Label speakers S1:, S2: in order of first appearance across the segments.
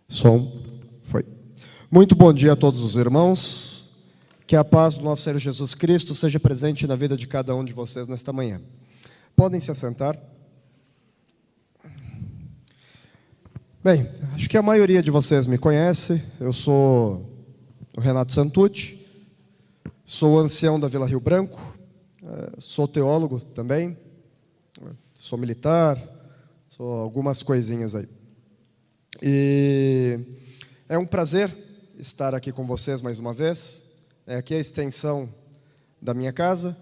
S1: Som. Foi. Muito bom dia a todos os irmãos. Que a paz do nosso Senhor Jesus Cristo seja presente na vida de cada um de vocês nesta manhã. Podem se assentar. Bem, acho que a maioria de vocês me conhece. Eu sou o Renato Santucci, sou ancião da Vila Rio Branco, sou teólogo também, sou militar, sou algumas coisinhas aí. E é um prazer estar aqui com vocês mais uma vez. Aqui é a extensão da minha casa.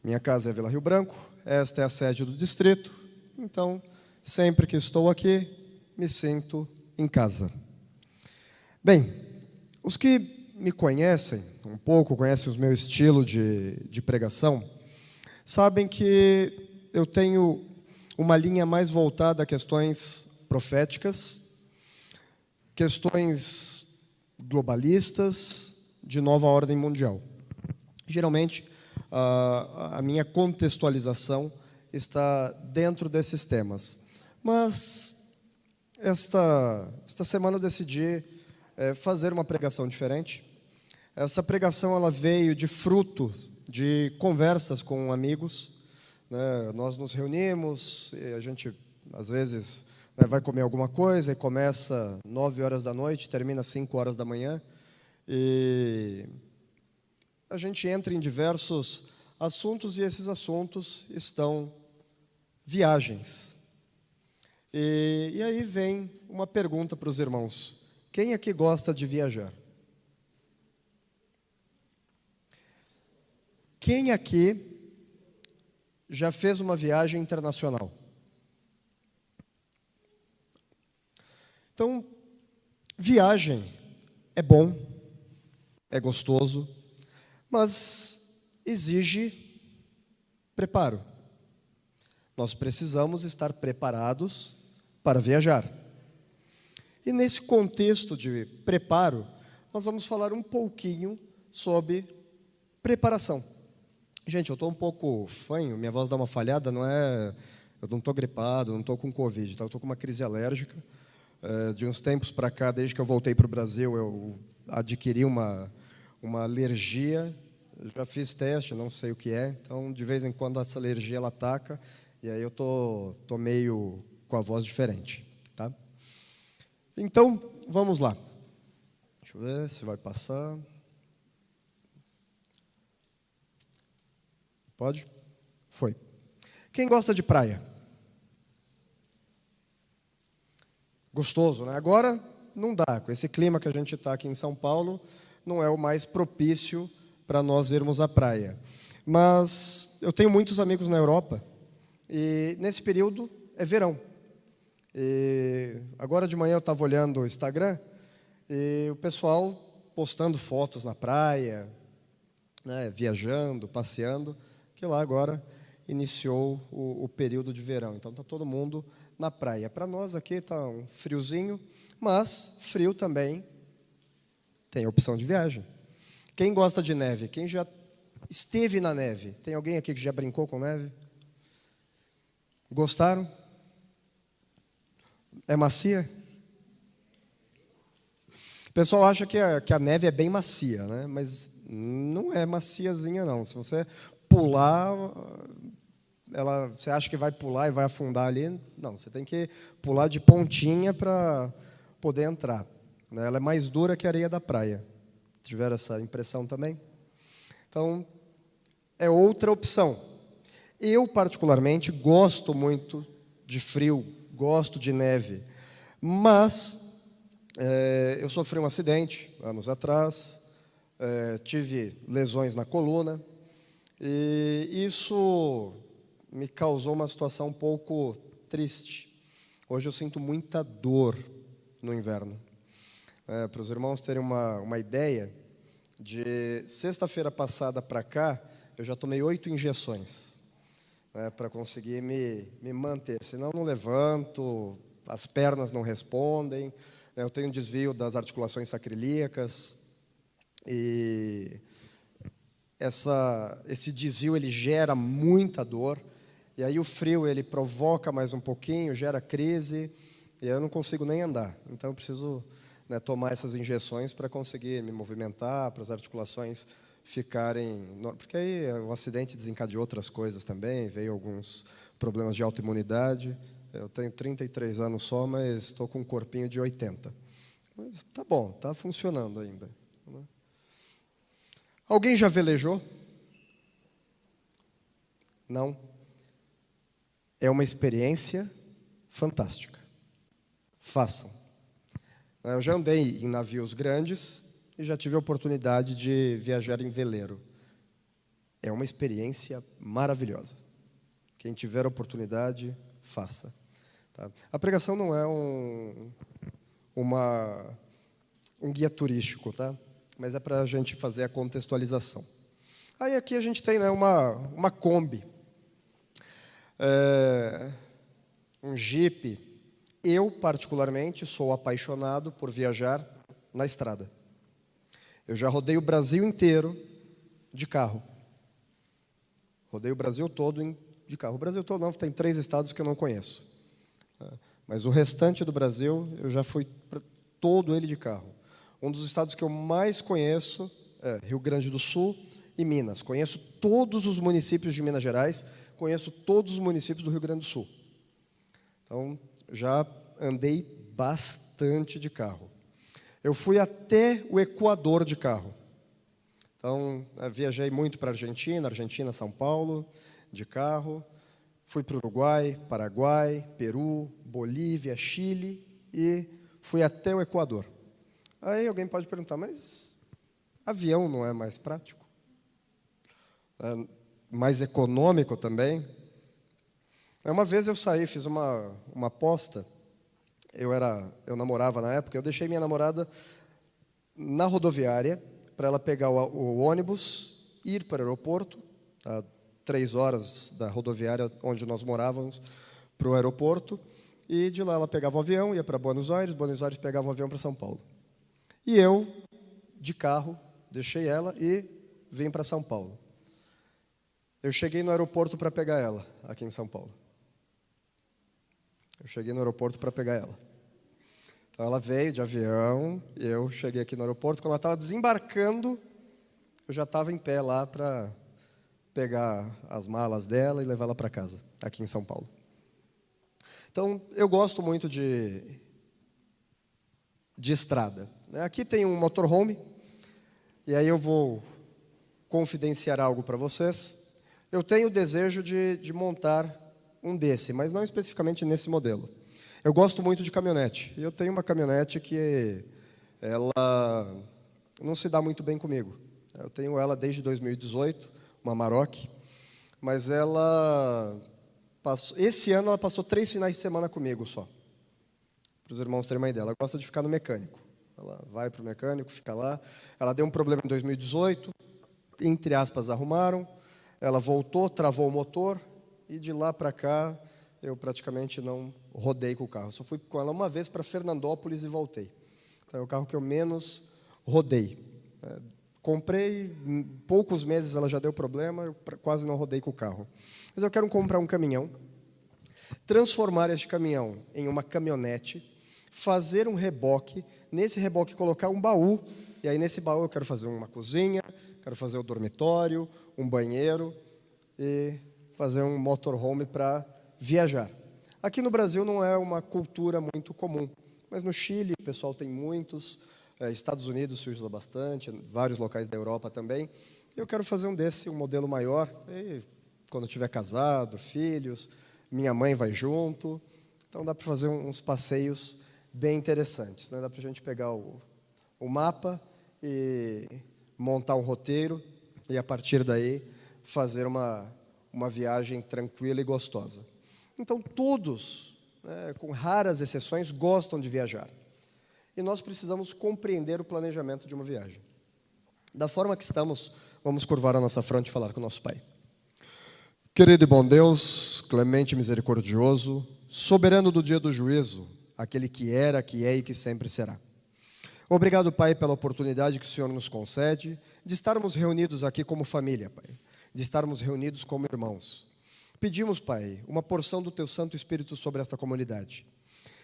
S1: Minha casa é a Vila Rio Branco, esta é a sede do distrito. Então, sempre que estou aqui, me sinto em casa. Bem, os que me conhecem um pouco, conhecem o meu estilo de pregação, sabem que eu tenho uma linha mais voltada a questões proféticas, questões globalistas, de nova ordem mundial. Geralmente, a minha contextualização está dentro desses temas. Mas, esta semana eu decidi fazer uma pregação diferente. Essa pregação ela veio de fruto de conversas com amigos. Né? Nós nos reunimos, e a gente, às vezes, vai comer alguma coisa e começa 9 horas da noite, termina 5 horas da manhã. E a gente entra em diversos assuntos e esses assuntos estão viagens. E aí vem uma pergunta para os irmãos. Quem aqui gosta de viajar? Quem aqui já fez uma viagem internacional? Então, viagem é bom, é gostoso, mas exige preparo. Nós precisamos estar preparados para viajar. E nesse contexto de preparo, nós vamos falar um pouquinho sobre preparação. Gente, eu estou um pouco fanho, minha voz dá uma falhada, eu não estou gripado, não estou com Covid, tá? Eu estou com uma crise alérgica. De uns tempos para cá, desde que eu voltei para o Brasil, eu adquiri uma alergia. Eu já fiz teste, não sei o que é. Então, de vez em quando, essa alergia ela ataca. E aí eu tô meio com a voz diferente. Tá? Então, vamos lá. Deixa eu ver se vai passar. Pode? Foi. Quem gosta de praia? Gostoso, né? Agora não dá. Com esse clima que a gente está aqui em São Paulo, não é o mais propício para nós irmos à praia. Mas eu tenho muitos amigos na Europa e nesse período é verão. E agora de manhã eu estava olhando o Instagram e o pessoal postando fotos na praia, né, viajando, passeando, que lá agora iniciou o período de verão. Então está todo mundo na praia. Para nós aqui está um friozinho, mas frio também tem a opção de viagem. Quem gosta de neve? Quem já esteve na neve? Tem alguém aqui que já brincou com neve? Gostaram? É macia? O pessoal acha que a neve é bem macia, né? Mas não é maciazinha, não. Se você pular, você acha que vai pular e vai afundar ali? Não, você tem que pular de pontinha para poder entrar. Ela é mais dura que a areia da praia. Tiveram essa impressão também? Então, é outra opção. Eu, particularmente, gosto muito de frio, gosto de neve, mas eu sofri um acidente anos atrás, tive lesões na coluna, e isso me causou uma situação um pouco triste. Hoje eu sinto muita dor no inverno. Para os irmãos terem uma ideia, de sexta-feira passada para cá, eu já tomei 8 injeções, para conseguir me manter. Senão eu não levanto, as pernas não respondem, eu tenho um desvio das articulações sacroiliacas, e esse desvio ele gera muita dor, e aí o frio ele provoca mais um pouquinho, gera crise, e aí eu não consigo nem andar. Então, eu preciso, né, tomar essas injeções para conseguir me movimentar, para as articulações ficarem... Porque aí o acidente desencadeou outras coisas também, veio alguns problemas de autoimunidade. Eu tenho 33 anos só, mas estou com um corpinho de 80. Mas tá bom, está funcionando ainda. Alguém já velejou? Não? É uma experiência fantástica. Façam. Eu já andei em navios grandes e já tive a oportunidade de viajar em veleiro. É uma experiência maravilhosa. Quem tiver a oportunidade, faça. Tá? A pregação não é um guia turístico, tá? Mas é para a gente fazer a contextualização. Aí aqui a gente tem, né, uma Kombi, um Jeep. Eu, particularmente, sou apaixonado por viajar na estrada. Eu já rodei o Brasil inteiro de carro. Rodei o Brasil todo de carro. O Brasil todo não, tem 3 estados que eu não conheço. Mas o restante do Brasil, eu já fui para todo ele de carro. Um dos estados que eu mais conheço é Rio Grande do Sul e Minas. Conheço todos os municípios de Minas Gerais, conheço todos os municípios do Rio Grande do Sul. Então, já andei bastante de carro. Eu fui até o Equador de carro. Então, viajei muito para a Argentina, São Paulo, de carro. Fui para o Uruguai, Paraguai, Peru, Bolívia, Chile e fui até o Equador. Aí alguém pode perguntar, mas avião não é mais prático? É mais econômico também? Uma vez eu saí, fiz uma aposta. Eu namorava na época, eu deixei minha namorada na rodoviária para ela pegar o ônibus, ir para o aeroporto, a 3 horas da rodoviária onde nós morávamos, para o aeroporto, e de lá ela pegava o avião, ia para Buenos Aires pegava o avião para São Paulo. E eu, de carro, deixei ela e vim para São Paulo. Eu cheguei no aeroporto para pegar ela, aqui em São Paulo. Eu cheguei no aeroporto para pegar ela. Então, ela veio de avião, e eu cheguei aqui no aeroporto. Quando ela estava desembarcando, eu já estava em pé lá para pegar as malas dela e levá-la para casa, aqui em São Paulo. Então, eu gosto muito de estrada. Aqui tem um motorhome, e aí eu vou confidenciar algo para vocês. Eu tenho o desejo de montar um desse, mas não especificamente nesse modelo. Eu gosto muito de caminhonete. E eu tenho uma caminhonete que ela não se dá muito bem comigo. Eu tenho ela desde 2018, uma Amarok, mas esse ano ela passou 3 finais de semana comigo só, para os irmãos terem uma ideia. Ela gosta de ficar no mecânico. Ela vai para o mecânico, fica lá. Ela deu um problema em 2018, entre aspas, arrumaram. Ela voltou, travou o motor, e de lá para cá eu praticamente não rodei com o carro. Só fui com ela uma vez para Fernandópolis e voltei. Então é o carro que eu menos rodei. Comprei, em poucos meses ela já deu problema, eu quase não rodei com o carro. Mas eu quero comprar um caminhão, transformar este caminhão em uma caminhonete, fazer um reboque, nesse reboque colocar um baú, e aí nesse baú eu quero fazer uma cozinha, quero fazer o dormitório, um banheiro e fazer um motorhome para viajar. Aqui no Brasil não é uma cultura muito comum, mas no Chile o pessoal tem muitos, Estados Unidos se usa bastante, vários locais da Europa também. Eu quero fazer um desse, um modelo maior, e quando eu estiver casado, filhos, minha mãe vai junto, então dá para fazer uns passeios bem interessantes, né? Dá para a gente pegar o mapa e montar um roteiro e, a partir daí, fazer uma viagem tranquila e gostosa. Então, todos, né, com raras exceções, gostam de viajar. E nós precisamos compreender o planejamento de uma viagem. Da forma que estamos, vamos curvar a nossa fronte e falar com o nosso Pai. Querido e bom Deus, clemente e misericordioso, soberano do dia do juízo, aquele que era, que é e que sempre será. Obrigado, Pai, pela oportunidade que o Senhor nos concede de estarmos reunidos aqui como família, Pai, de estarmos reunidos como irmãos. Pedimos, Pai, uma porção do Teu Santo Espírito sobre esta comunidade.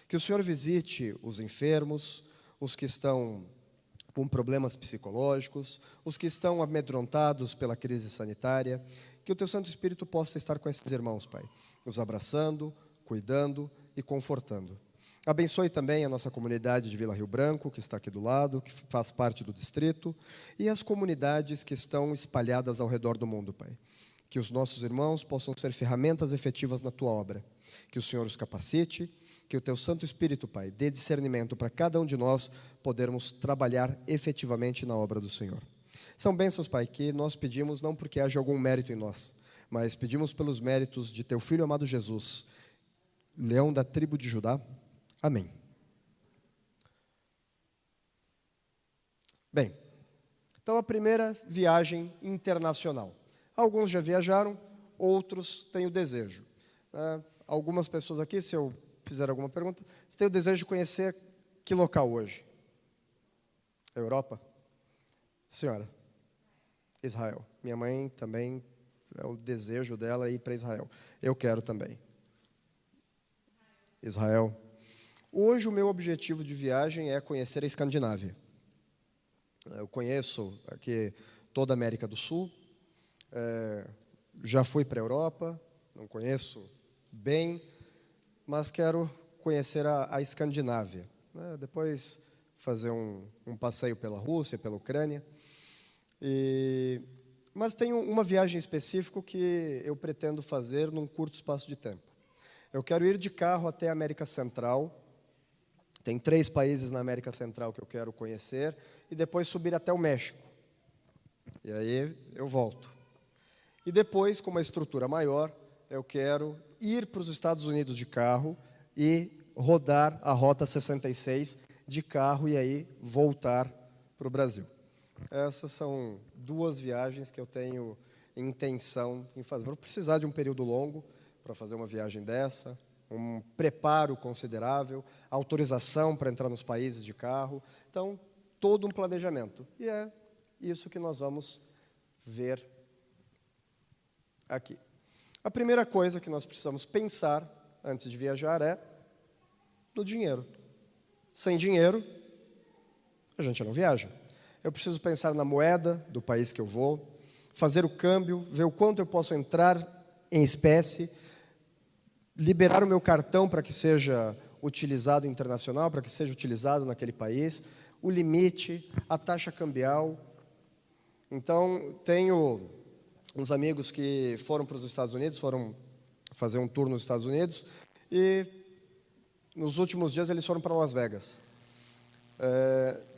S1: Que o Senhor visite os enfermos, os que estão com problemas psicológicos, os que estão amedrontados pela crise sanitária. Que o Teu Santo Espírito possa estar com esses irmãos, Pai, os abraçando, cuidando e confortando. Abençoe também a nossa comunidade de Vila Rio Branco, que está aqui do lado, que faz parte do distrito, e as comunidades que estão espalhadas ao redor do mundo, Pai. Que os nossos irmãos possam ser ferramentas efetivas na Tua obra. Que o Senhor os capacite, que o Teu Santo Espírito, Pai, dê discernimento para cada um de nós podermos trabalhar efetivamente na obra do Senhor. São bênçãos, Pai, que nós pedimos não porque haja algum mérito em nós, mas pedimos pelos méritos de Teu Filho amado Jesus, leão da tribo de Judá. Amém. Bem, então a primeira viagem internacional. Alguns já viajaram, outros têm o desejo. Algumas pessoas aqui, se eu fizer alguma pergunta, você tem o desejo de conhecer que local hoje? Europa? Senhora? Israel. Minha mãe também, é o desejo dela ir para Israel. Eu quero também. Israel. Hoje o meu objetivo de viagem é conhecer a Escandinávia. Eu conheço aqui toda a América do Sul, já fui para a Europa, não conheço bem, mas quero conhecer a Escandinávia. Depois fazer um passeio pela Rússia, pela Ucrânia. Mas tem uma viagem específica que eu pretendo fazer num curto espaço de tempo. Eu quero ir de carro até a América Central. Tem 3 países na América Central que eu quero conhecer, e depois subir até o México. E aí eu volto. E depois, com uma estrutura maior, eu quero ir para os Estados Unidos de carro e rodar a Rota 66 de carro e aí voltar para o Brasil. Essas são 2 viagens que eu tenho intenção em fazer. Vou precisar de um período longo para fazer uma viagem dessa, um preparo considerável, autorização para entrar nos países de carro. Então, todo um planejamento. E é isso que nós vamos ver aqui. A primeira coisa que nós precisamos pensar antes de viajar é no dinheiro. Sem dinheiro, a gente não viaja. Eu preciso pensar na moeda do país que eu vou, fazer o câmbio, ver o quanto eu posso entrar em espécie, liberar o meu cartão para que seja utilizado internacional, para que seja utilizado naquele país, o limite, a taxa cambial. Então, tenho uns amigos que foram para os Estados Unidos, foram fazer um tour nos Estados Unidos, e nos últimos dias eles foram para Las Vegas.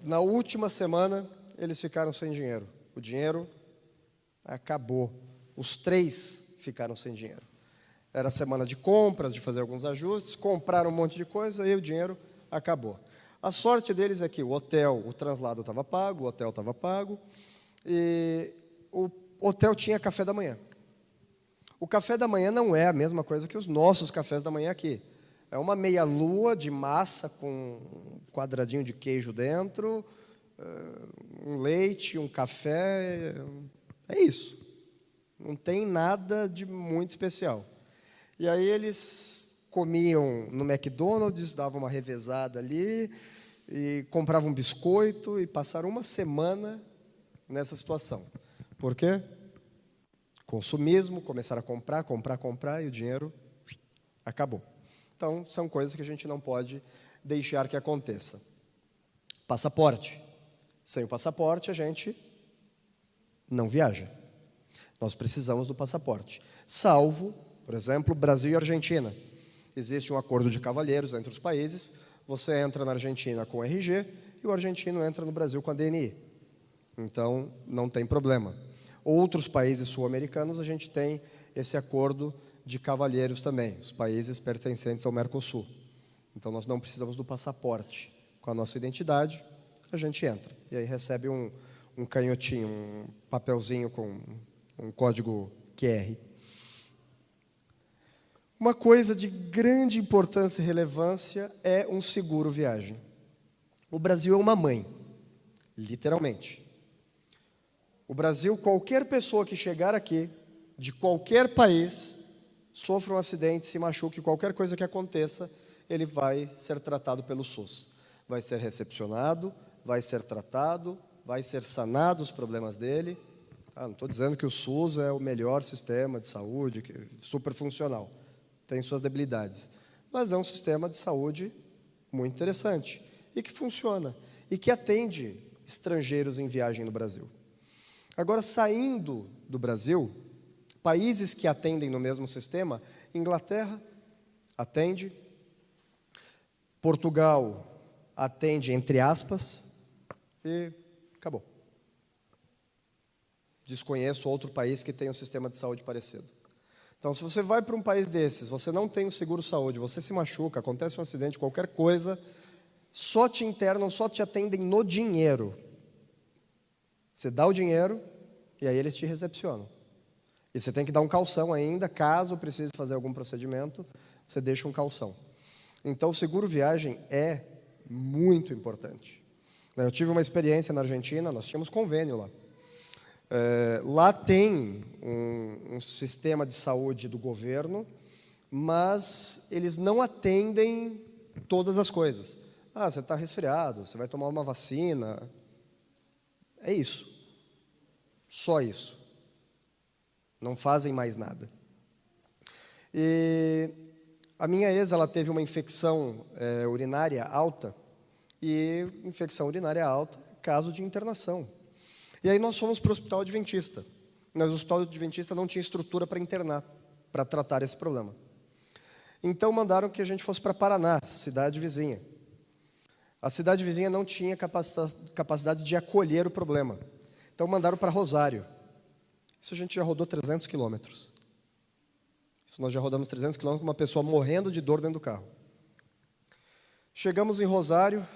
S1: Na última semana, eles ficaram sem dinheiro. O dinheiro acabou. Os 3 ficaram sem dinheiro. Era semana de compras, de fazer alguns ajustes, compraram um monte de coisa e o dinheiro acabou. A sorte deles é que o hotel, o translado estava pago, o hotel estava pago, e o hotel tinha café da manhã. O café da manhã não é a mesma coisa que os nossos cafés da manhã aqui. É uma meia-lua de massa com um quadradinho de queijo dentro, um leite, um café. É isso. Não tem nada de muito especial. E aí eles comiam no McDonald's, davam uma revezada ali, e compravam um biscoito, e passaram uma semana nessa situação. Por quê? Consumismo, começaram a comprar, e o dinheiro acabou. Então, são coisas que a gente não pode deixar que aconteça. Passaporte. Sem o passaporte, a gente não viaja. Nós precisamos do passaporte. Salvo, por exemplo, Brasil e Argentina. Existe um acordo de cavalheiros entre os países. Você entra na Argentina com RG e o argentino entra no Brasil com a DNI. Então, não tem problema. Outros países sul-americanos, a gente tem esse acordo de cavalheiros também, os países pertencentes ao Mercosul. Então, nós não precisamos do passaporte. Com a nossa identidade, a gente entra. E aí recebe um canhotinho, um papelzinho com um código QR. Uma coisa de grande importância e relevância é um seguro viagem. O Brasil é uma mãe, literalmente. O Brasil, qualquer pessoa que chegar aqui, de qualquer país, sofra um acidente, se machuque, qualquer coisa que aconteça, ele vai ser tratado pelo SUS. Vai ser recepcionado, vai ser tratado, vai ser sanado os problemas dele. Não estou dizendo que o SUS é o melhor sistema de saúde, que é super funcional. Tem suas debilidades. Mas é um sistema de saúde muito interessante e que funciona e que atende estrangeiros em viagem no Brasil. Agora, saindo do Brasil, países que atendem no mesmo sistema, Inglaterra atende, Portugal atende entre aspas e acabou. Desconheço outro país que tenha um sistema de saúde parecido. Então, se você vai para um país desses, você não tem o seguro-saúde, você se machuca, acontece um acidente, qualquer coisa, só te internam, só te atendem no dinheiro. Você dá o dinheiro e aí eles te recepcionam. E você tem que dar um calção ainda, caso precise fazer algum procedimento, você deixa um calção. Então, o seguro-viagem é muito importante. Eu tive uma experiência na Argentina, nós tínhamos convênio lá. Lá tem um sistema de saúde do governo, mas eles não atendem todas as coisas. Você está resfriado, você vai tomar uma vacina. É isso. Só isso. Não fazem mais nada. E a minha ex, ela teve uma infecção urinária alta, e infecção urinária alta é caso de internação. E aí nós fomos para o Hospital Adventista. Mas o Hospital Adventista não tinha estrutura para internar, para tratar esse problema. Então mandaram que a gente fosse para Paraná, cidade vizinha. A cidade vizinha não tinha capacidade de acolher o problema. Então mandaram para Rosário. Isso a gente já rodou 300 quilômetros. Isso nós já rodamos 300 quilômetros com uma pessoa morrendo de dor dentro do carro. Chegamos em Rosário,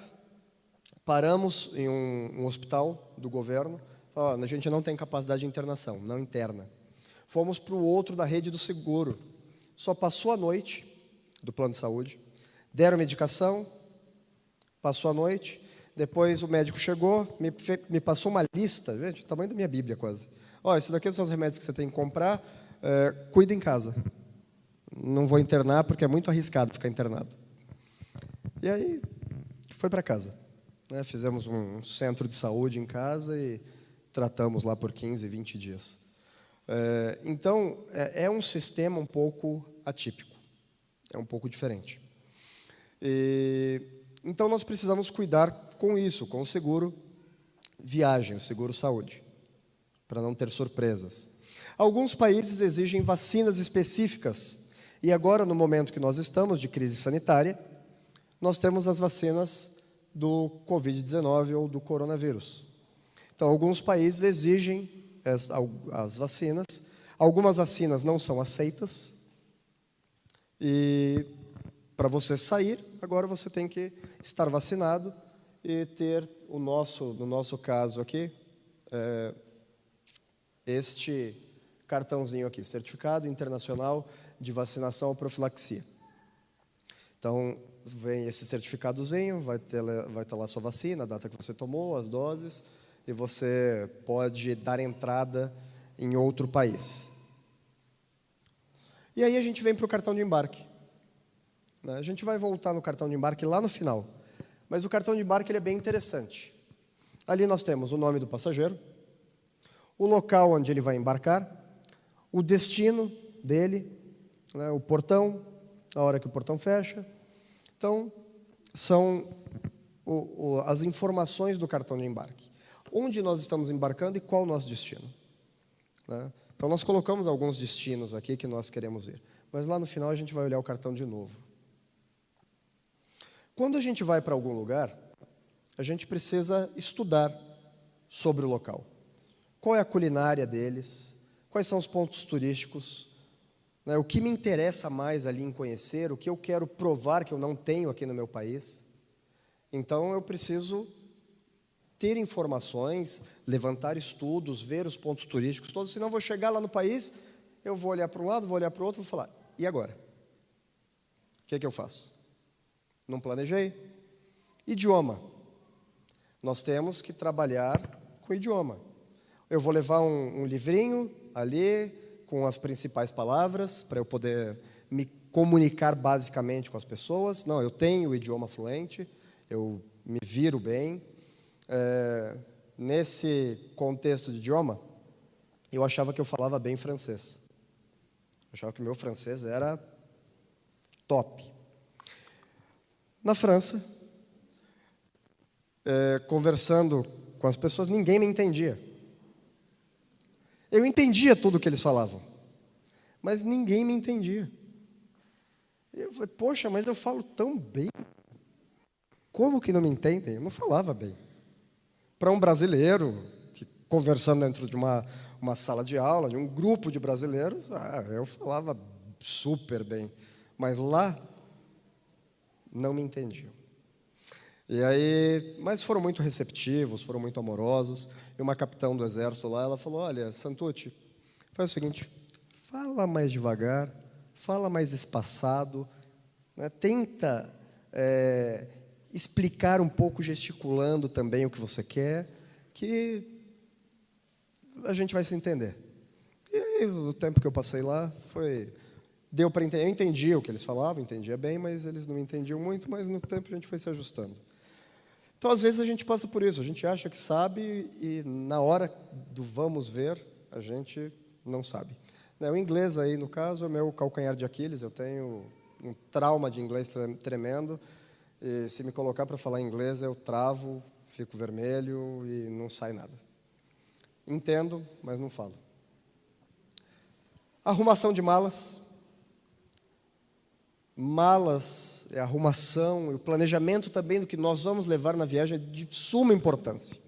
S1: paramos em um hospital do governo. A gente não tem capacidade de internação, não interna. Fomos para o outro da rede do seguro. Só passou a noite, do plano de saúde, deram medicação, passou a noite, depois o médico chegou, me passou uma lista, gente, o tamanho da minha Bíblia quase. Esse daqui são os remédios que você tem que comprar, cuida em casa. Não vou internar porque é muito arriscado ficar internado. E aí, foi para casa. Fizemos um centro de saúde em casa e tratamos lá por 15, 20 dias. Então, é um sistema um pouco atípico, é um pouco diferente. Então, nós precisamos cuidar com isso, com o seguro viagem, o seguro saúde, para não ter surpresas. Alguns países exigem vacinas específicas, e agora, no momento que nós estamos de crise sanitária, nós temos as vacinas do Covid-19 ou do coronavírus. Então, alguns países exigem as vacinas. Algumas vacinas não são aceitas. E para você sair, agora você tem que estar vacinado e ter no nosso caso aqui, este cartãozinho aqui, Certificado Internacional de Vacinação ou Profilaxia. Então, vem esse certificadozinho, vai estar lá a sua vacina, a data que você tomou, as doses, e você pode dar entrada em outro país. E aí a gente vem para o cartão de embarque. A gente vai voltar no cartão de embarque lá no final. Mas o cartão de embarque ele é bem interessante. Ali nós temos o nome do passageiro, o local onde ele vai embarcar, o destino dele, o portão, a hora que o portão fecha. Então, são as informações do cartão de embarque. Onde nós estamos embarcando e qual o nosso destino. Então, nós colocamos alguns destinos aqui que nós queremos ir. Mas lá no final a gente vai olhar o cartão de novo. Quando a gente vai para algum lugar, a gente precisa estudar sobre o local. Qual é a culinária deles? Quais são os pontos turísticos? O que me interessa mais ali em conhecer? O que eu quero provar que eu não tenho aqui no meu país? Então, eu preciso ter informações, levantar estudos, ver os pontos turísticos todos, senão eu vou chegar lá no país, eu vou olhar para um lado, vou olhar para o outro, vou falar, e agora? O que é que eu faço? Não planejei? Idioma. Nós temos que trabalhar com o idioma. Eu vou levar um livrinho ali, com as principais palavras, para eu poder me comunicar basicamente com as pessoas. Não, eu tenho o idioma fluente, eu me viro bem. Nesse contexto de idioma, eu achava que eu falava bem francês. Eu achava que o meu francês era top. Na França, conversando com as pessoas, ninguém me entendia. Eu entendia tudo o que eles falavam, mas ninguém me entendia. Eu falei, poxa, mas eu falo tão bem. Como que não me entendem? Eu não falava bem. Para um brasileiro, que, conversando dentro de uma sala de aula, de um grupo de brasileiros, eu falava super bem. Mas lá, não me entendiam. E aí, mas foram muito receptivos, foram muito amorosos. E uma capitã do exército lá, ela falou, olha, Santucci, faz o seguinte, fala mais devagar, fala mais espaçado, né? Tenta explicar um pouco, gesticulando também o que você quer, que a gente vai se entender. E aí, o tempo que eu passei lá, deu para entender. Eu entendia o que eles falavam, entendia bem, mas eles não entendiam muito, mas no tempo a gente foi se ajustando. Então, às vezes, a gente passa por isso, a gente acha que sabe e, na hora do vamos ver, a gente não sabe. O inglês, aí, no caso, é meu calcanhar de Aquiles, eu tenho um trauma de inglês tremendo, e se me colocar para falar inglês, eu travo, fico vermelho e não sai nada. Entendo, mas não falo. Arrumação de malas. Malas, a arrumação e o planejamento também do que nós vamos levar na viagem é de suma importância.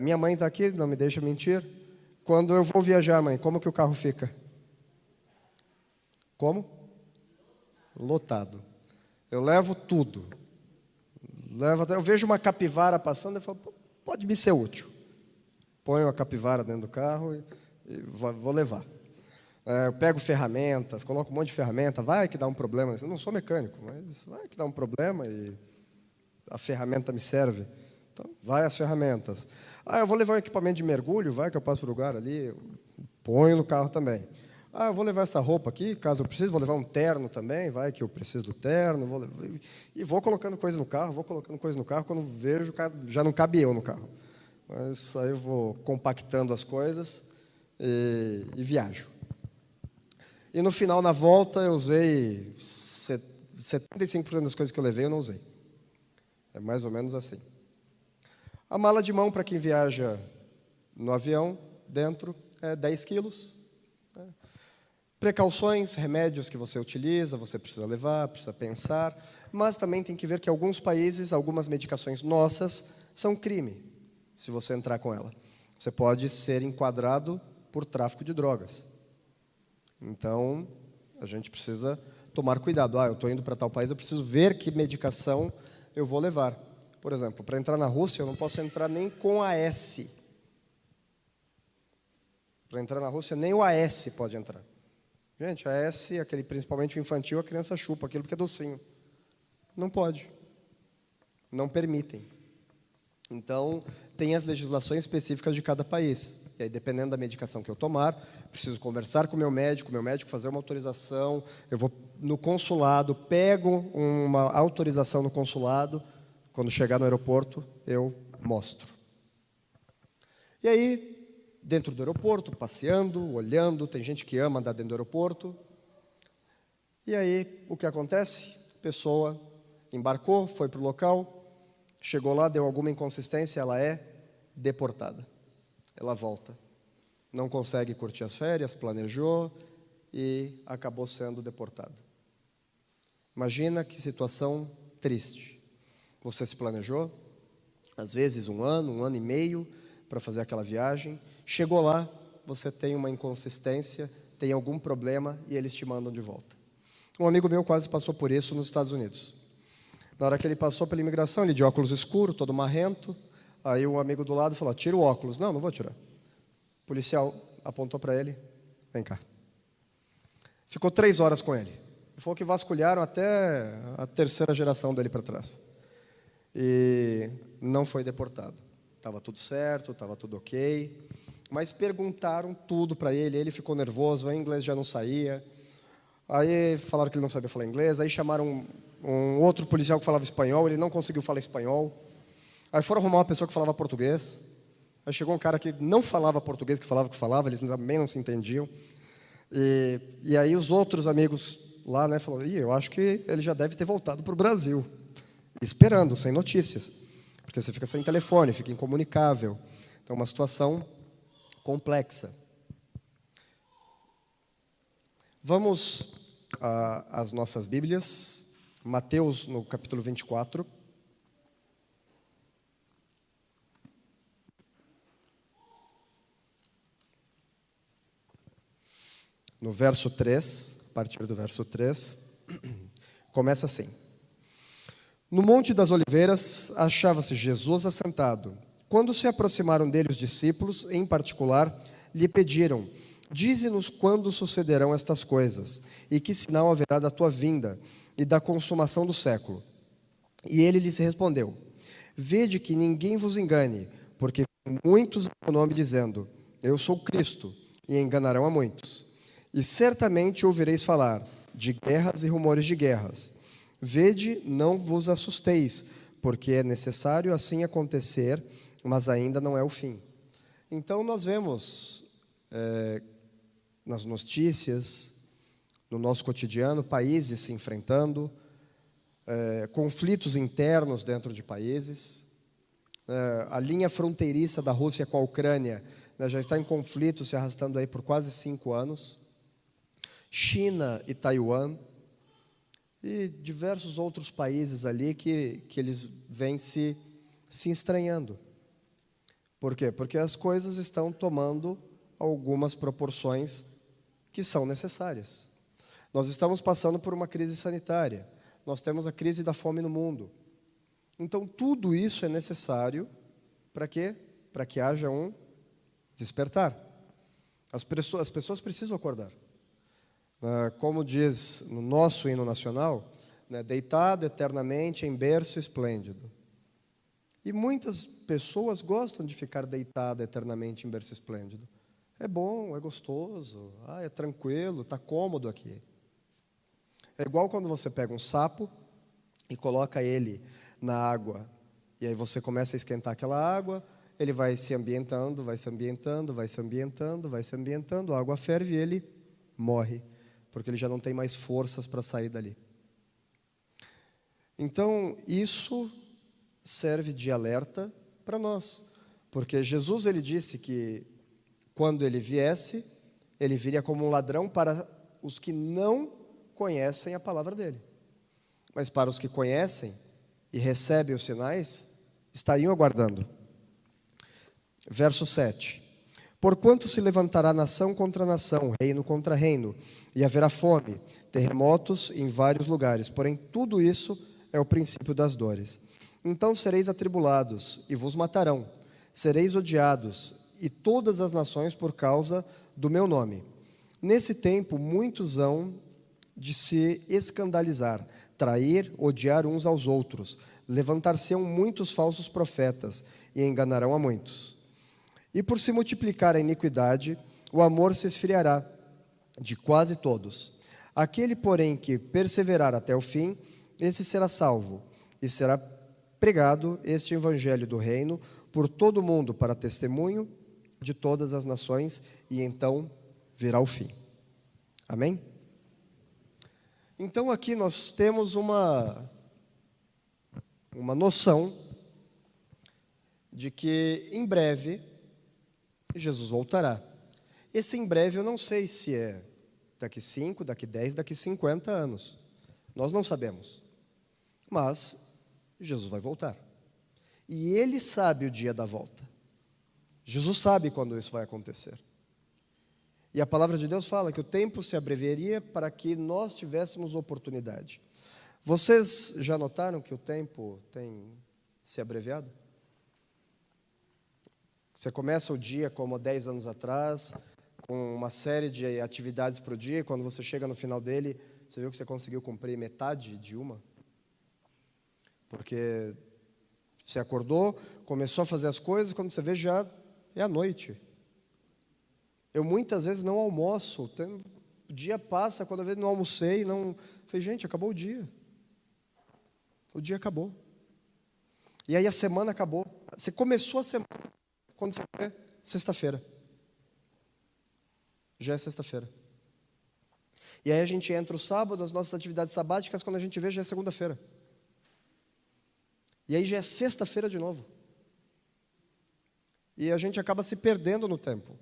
S1: Minha mãe está aqui, não me deixa mentir. Quando eu vou viajar, mãe, como que o carro fica? Como? Lotado. Eu levo tudo. Eu vejo uma capivara passando e falo, pode me ser útil. Ponho a capivara dentro do carro e vou levar. Eu pego ferramentas, coloco um monte de ferramenta, vai que dá um problema. Eu não sou mecânico, mas vai que dá um problema e a ferramenta me serve. Então, vai as ferramentas. Eu vou levar um equipamento de mergulho, vai que eu passo para o lugar ali, ponho no carro também. Eu vou levar essa roupa aqui, caso eu precise, vou levar um terno também, vai que eu preciso do terno. E vou colocando coisa no carro, quando vejo, já não cabe eu no carro. Mas aí eu vou compactando as coisas e viajo. E no final, na volta, eu usei 75% das coisas que eu levei, eu não usei. É mais ou menos assim. A mala de mão, para quem viaja no avião, dentro, é 10 quilos. Precauções, remédios que você utiliza, você precisa levar, precisa pensar. Mas também tem que ver que em alguns países, algumas medicações nossas são crime, se você entrar com ela. Você pode ser enquadrado por tráfico de drogas. Então, a gente precisa tomar cuidado. Eu estou indo para tal país, eu preciso ver que medicação eu vou levar. Por exemplo, para entrar na Rússia, eu não posso entrar nem com AS. Para entrar na Rússia, nem o AS pode entrar. Gente, AS, principalmente o infantil, a criança chupa aquilo porque é docinho. Não pode. Não permitem. Então, tem as legislações específicas de cada país. E aí, dependendo da medicação que eu tomar, preciso conversar com o meu médico fazer uma autorização, eu vou no consulado, pego uma autorização no consulado, quando chegar no aeroporto, eu mostro. E aí, dentro do aeroporto, passeando, olhando, tem gente que ama andar dentro do aeroporto. E aí, o que acontece? A pessoa embarcou, foi para o local, chegou lá, deu alguma inconsistência, ela é deportada. Ela volta. Não consegue curtir as férias, planejou e acabou sendo deportada. Imagina que situação triste. Você se planejou, às vezes 1 ano e meio, para fazer aquela viagem. Chegou lá, você tem uma inconsistência, tem algum problema e eles te mandam de volta. Um amigo meu quase passou por isso nos Estados Unidos. Na hora que ele passou pela imigração, ele de óculos escuros, todo marrento. Aí um amigo do lado falou, tira o óculos. Não vou tirar. O policial apontou para ele, vem cá. Ficou 3 horas com ele. Ele falou que vasculharam até a 3ª geração dele para trás. E não foi deportado. Estava tudo certo, estava tudo ok. Mas perguntaram tudo para ele, ele ficou nervoso, o inglês já não saía. Aí falaram que ele não sabia falar inglês, aí chamaram um outro policial que falava espanhol, ele não conseguiu falar espanhol. Aí foram arrumar uma pessoa que falava português. Aí chegou um cara que não falava português, que falava, eles também não se entendiam. E aí os outros amigos lá, né, falaram, eu acho que ele já deve ter voltado para o Brasil. Esperando, sem notícias. Porque você fica sem telefone, fica incomunicável. Então, uma situação complexa. Vamos às nossas Bíblias. Mateus, no capítulo 24. No verso 3, a partir do verso 3, começa assim. No Monte das Oliveiras achava-se Jesus assentado. Quando se aproximaram dele os discípulos, em particular, lhe pediram, dize-nos quando sucederão estas coisas, e que sinal haverá da tua vinda e da consumação do século. E ele lhes respondeu, vede que ninguém vos engane, porque muitos em meu nome dizendo, eu sou Cristo, e enganarão a muitos. E certamente ouvireis falar de guerras e rumores de guerras. Vede, não vos assusteis, porque é necessário assim acontecer, mas ainda não é o fim. Então nós vemos nas notícias, no nosso cotidiano, países se enfrentando, conflitos internos dentro de países. A linha fronteiriça da Rússia com a Ucrânia, né, já está em conflito, se arrastando aí por quase 5 anos. China e Taiwan, e diversos outros países ali que eles vêm se estranhando. Por quê? Porque as coisas estão tomando algumas proporções que são necessárias. Nós estamos passando por uma crise sanitária, nós temos a crise da fome no mundo. Então, tudo isso é necessário para quê? Para que haja um despertar. As pessoas precisam acordar. Como diz no nosso hino nacional, né, deitado eternamente em berço esplêndido. E muitas pessoas gostam de ficar deitado eternamente em berço esplêndido. É bom, é gostoso, é tranquilo, está cômodo aqui. É igual quando você pega um sapo e coloca ele na água, e aí você começa a esquentar aquela água, ele vai se ambientando, vai se ambientando, vai se ambientando, vai se ambientando, a água ferve e ele morre, porque ele já não tem mais forças para sair dali. Então, isso serve de alerta para nós, porque Jesus ele disse que quando ele viesse, ele viria como um ladrão para os que não conhecem a palavra dele. Mas para os que conhecem e recebem os sinais, estariam aguardando. Verso 7. Porquanto se levantará nação contra nação, reino contra reino, e haverá fome, terremotos em vários lugares. Porém, tudo isso é o princípio das dores. Então sereis atribulados, e vos matarão. Sereis odiados, e todas as nações por causa do meu nome. Nesse tempo, muitos hão de se escandalizar, trair, odiar uns aos outros. Levantar-se-ão muitos falsos profetas, e enganarão a muitos. E por se multiplicar a iniquidade, o amor se esfriará de quase todos. Aquele, porém, que perseverar até o fim, esse será salvo, e será pregado este evangelho do reino por todo o mundo para testemunho de todas as nações, e então virá o fim. Amém? Então aqui nós temos uma noção de que em breve Jesus voltará. Esse em breve eu não sei se é daqui 5, daqui 10, daqui 50 anos. Nós não sabemos. Mas Jesus vai voltar. E Ele sabe o dia da volta. Jesus sabe quando isso vai acontecer. E a palavra de Deus fala que o tempo se abreviaria para que nós tivéssemos oportunidade. Vocês já notaram que o tempo tem se abreviado? Você começa o dia como 10 anos atrás, com uma série de atividades para o dia, e quando você chega no final dele, você viu que você conseguiu cumprir metade de uma? Porque você acordou, começou a fazer as coisas, quando você vê já é a noite. Eu muitas vezes não almoço, O dia passa, quando eu vejo, não almocei, não... Falei, gente, acabou o dia. O dia acabou. E aí a semana acabou. Você começou a semana, quando você vê, sexta-feira. Já é sexta-feira. E aí a gente entra o sábado, as nossas atividades sabáticas, quando a gente vê, já é segunda-feira. E aí já é sexta-feira de novo. E a gente acaba se perdendo no tempo.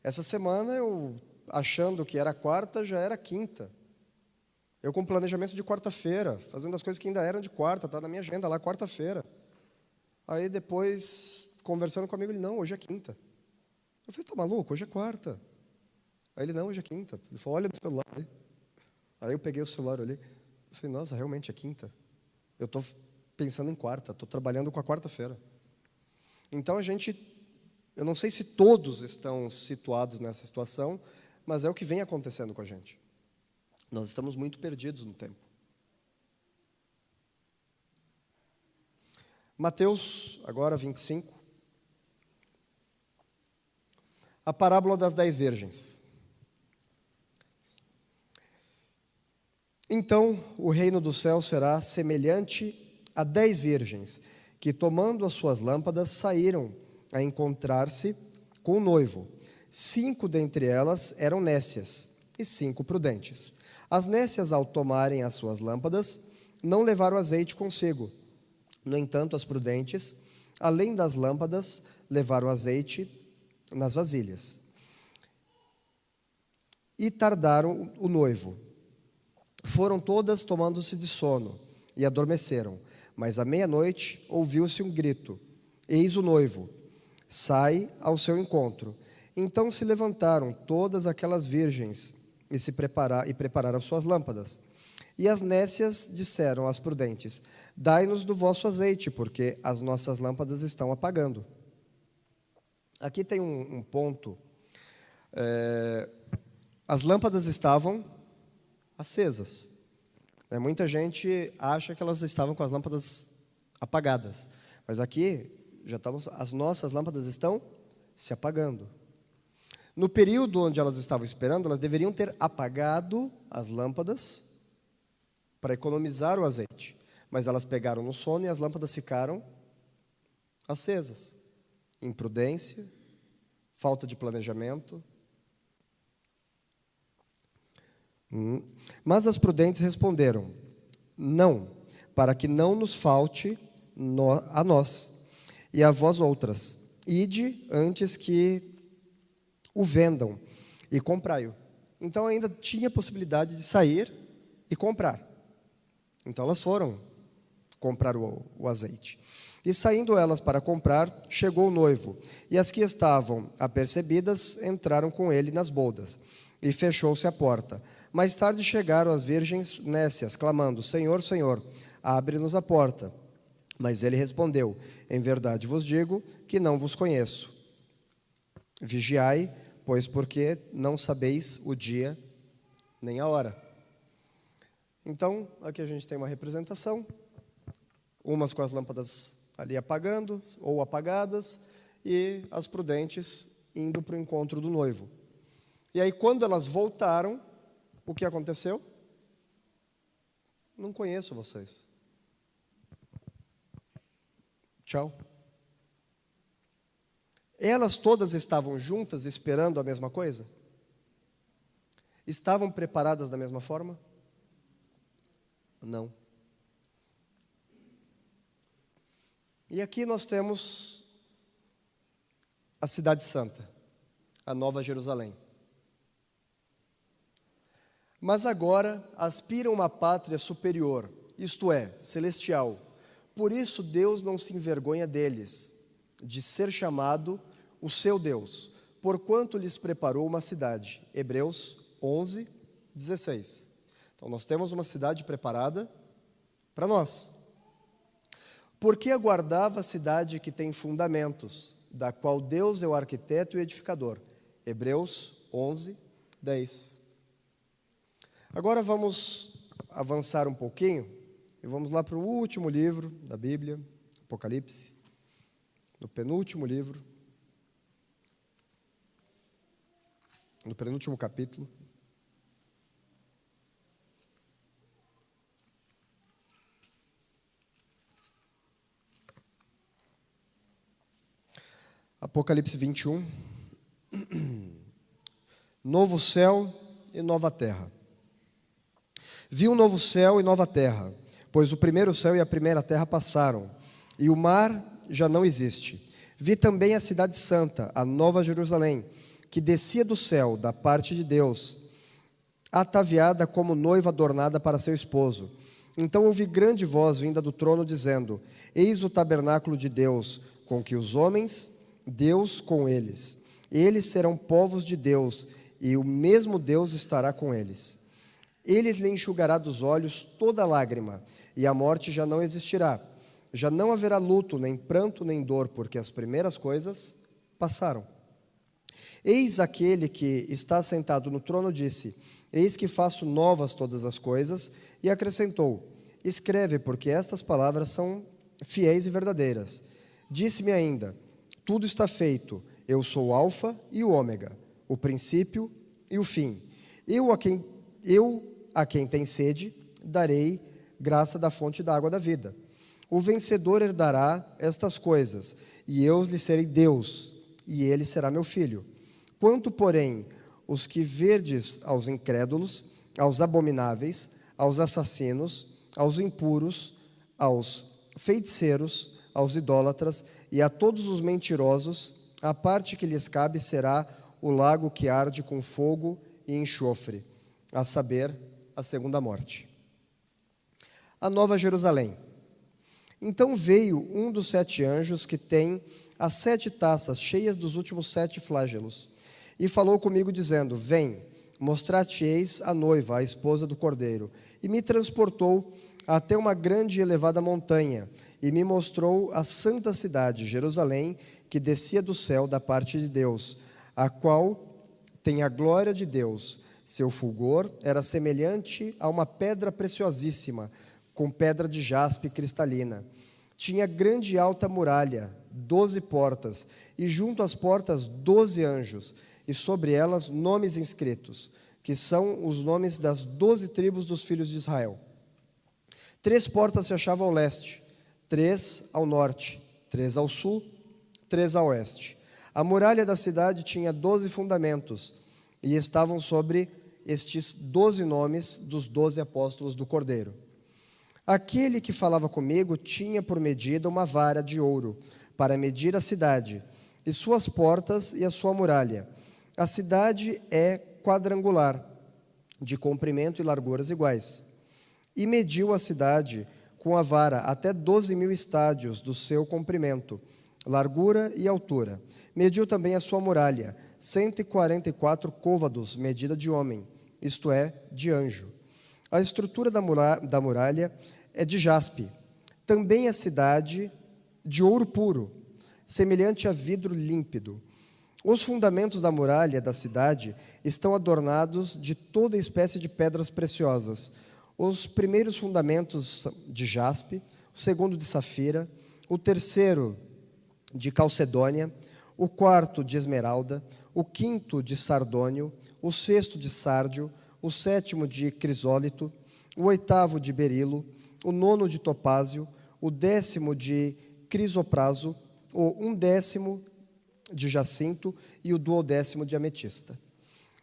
S1: Essa semana, eu achando que era quarta, já era quinta. Eu com planejamento de quarta-feira, fazendo as coisas que ainda eram de quarta, tá na minha agenda lá, quarta-feira. Aí depois, conversando comigo, ele, não, hoje é quinta. Eu falei, tá maluco, hoje é quarta. Aí ele, não, hoje é quinta. Ele falou, olha no celular aí. Aí eu peguei o celular, olhei. Eu falei, nossa, realmente é quinta? Eu estou pensando em quarta, estou trabalhando com a quarta-feira. Então eu não sei se todos estão situados nessa situação, mas é o que vem acontecendo com a gente. Nós estamos muito perdidos no tempo. Mateus, agora 25. A parábola das 10 virgens. Então, o reino do céu será semelhante a 10 virgens, que, tomando as suas lâmpadas, saíram a encontrar-se com o noivo. 5 dentre elas eram nécias e 5 prudentes. As nécias, ao tomarem as suas lâmpadas, não levaram azeite consigo. No entanto, as prudentes, além das lâmpadas, levaram azeite nas vasilhas. E tardaram o noivo. Foram todas tomando-se de sono e adormeceram. Mas à meia-noite ouviu-se um grito: eis o noivo, sai ao seu encontro. Então se levantaram todas aquelas virgens e prepararam suas lâmpadas. E as nécias disseram às prudentes: dai-nos do vosso azeite, porque as nossas lâmpadas estão apagando. Aqui tem um ponto. As lâmpadas estavam acesas. Muita gente acha que elas estavam com as lâmpadas apagadas. Mas aqui, as nossas lâmpadas estão se apagando. No período onde elas estavam esperando, elas deveriam ter apagado as lâmpadas para economizar o azeite. Mas elas pegaram no sono e as lâmpadas ficaram acesas. Imprudência, falta de planejamento. Mas as prudentes responderam: não, para que não nos falte a nós e a vós outras. Ide antes que o vendam e comprai-o. Então ainda tinha possibilidade de sair e comprar. Então elas foram comprar o azeite. E saindo elas para comprar, chegou o noivo. E as que estavam apercebidas entraram com ele nas bodas. E fechou-se a porta. Mais tarde chegaram as virgens nécias, clamando: Senhor, Senhor, abre-nos a porta. Mas ele respondeu: em verdade vos digo que não vos conheço. Vigiai, pois porque não sabeis o dia nem a hora. Então, aqui a gente tem uma representação, umas com as lâmpadas ali apagando ou apagadas, e as prudentes indo para o encontro do noivo. E aí, quando elas voltaram, o que aconteceu? Não conheço vocês. Tchau. Elas todas estavam juntas esperando a mesma coisa? Estavam preparadas da mesma forma? Não. E aqui nós temos a Cidade Santa, a Nova Jerusalém. Mas agora aspiram a uma pátria superior, isto é, celestial. Por isso Deus não se envergonha deles, de ser chamado o seu Deus, porquanto lhes preparou uma cidade. Hebreus 11, 16. Então nós temos uma cidade preparada para nós. Porque aguardava a cidade que tem fundamentos, da qual Deus é o arquiteto e edificador. Hebreus 11, 10. Agora vamos avançar um pouquinho e vamos lá para o último livro da Bíblia, Apocalipse, no penúltimo livro, no penúltimo capítulo. Apocalipse 21. Novo céu e nova terra. Vi um novo céu e nova terra, pois o primeiro céu e a primeira terra passaram, e o mar já não existe. Vi também a cidade santa, a nova Jerusalém, que descia do céu, da parte de Deus, ataviada como noiva adornada para seu esposo. Então ouvi grande voz vinda do trono, dizendo: Eis o tabernáculo de Deus, com que os homens, Deus com eles. Eles serão povos de Deus, e o mesmo Deus estará com eles. Ele lhe enxugará dos olhos toda lágrima, e a morte já não existirá. Já não haverá luto, nem pranto, nem dor, porque as primeiras coisas passaram. Eis aquele que está sentado no trono disse: Eis que faço novas todas as coisas, e acrescentou: Escreve, porque estas palavras são fiéis e verdadeiras. Disse-me ainda: Tudo está feito, eu sou o Alfa e o Ômega, o princípio e o fim. Eu a quem tem sede, darei graça da fonte da água da vida. O vencedor herdará estas coisas, e eu lhe serei Deus, e ele será meu filho. Quanto, porém, os que verdes aos incrédulos, aos abomináveis, aos assassinos, aos impuros, aos feiticeiros, aos idólatras e a todos os mentirosos, a parte que lhes cabe será o lago que arde com fogo e enxofre, a saber, a segunda morte. A Nova Jerusalém. Então veio um dos 7 anjos que tem as 7 taças cheias dos últimos 7 flagelos, e falou comigo dizendo: Vem, mostrar-te-eis a noiva, a esposa do Cordeiro. E me transportou até uma grande e elevada montanha, e me mostrou a santa cidade, Jerusalém, que descia do céu da parte de Deus, a qual tem a glória de Deus. Seu fulgor era semelhante a uma pedra preciosíssima, com pedra de jaspe cristalina. Tinha grande e alta muralha, 12 portas, e junto às portas 12 anjos, e sobre elas nomes inscritos, que são os nomes das 12 tribos dos filhos de Israel. 3 portas se achavam ao leste, 3 ao norte, 3 ao sul, 3 a oeste. A muralha da cidade tinha 12 fundamentos, e estavam sobre estes 12 nomes dos 12 apóstolos do Cordeiro. Aquele que falava comigo tinha por medida uma vara de ouro, para medir a cidade, e suas portas e a sua muralha. A cidade é quadrangular, de comprimento e larguras iguais. E mediu a cidade com a vara até 12.000 estádios do seu comprimento, largura e altura. Mediu também a sua muralha, 144 côvados, medida de homem, isto é, de anjo. A estrutura da muralha é de jaspe. Também a cidade de ouro puro, semelhante a vidro límpido. Os fundamentos da muralha da cidade estão adornados de toda espécie de pedras preciosas. Os primeiros fundamentos de jaspe, o segundo de safira, o terceiro de calcedônia, o quarto de esmeralda, o quinto de sardônio, o sexto de sárdio, o sétimo de crisólito, o oitavo de berilo, o nono de topázio, o 10º de crisopraso, o 11º de jacinto e o 12º de ametista.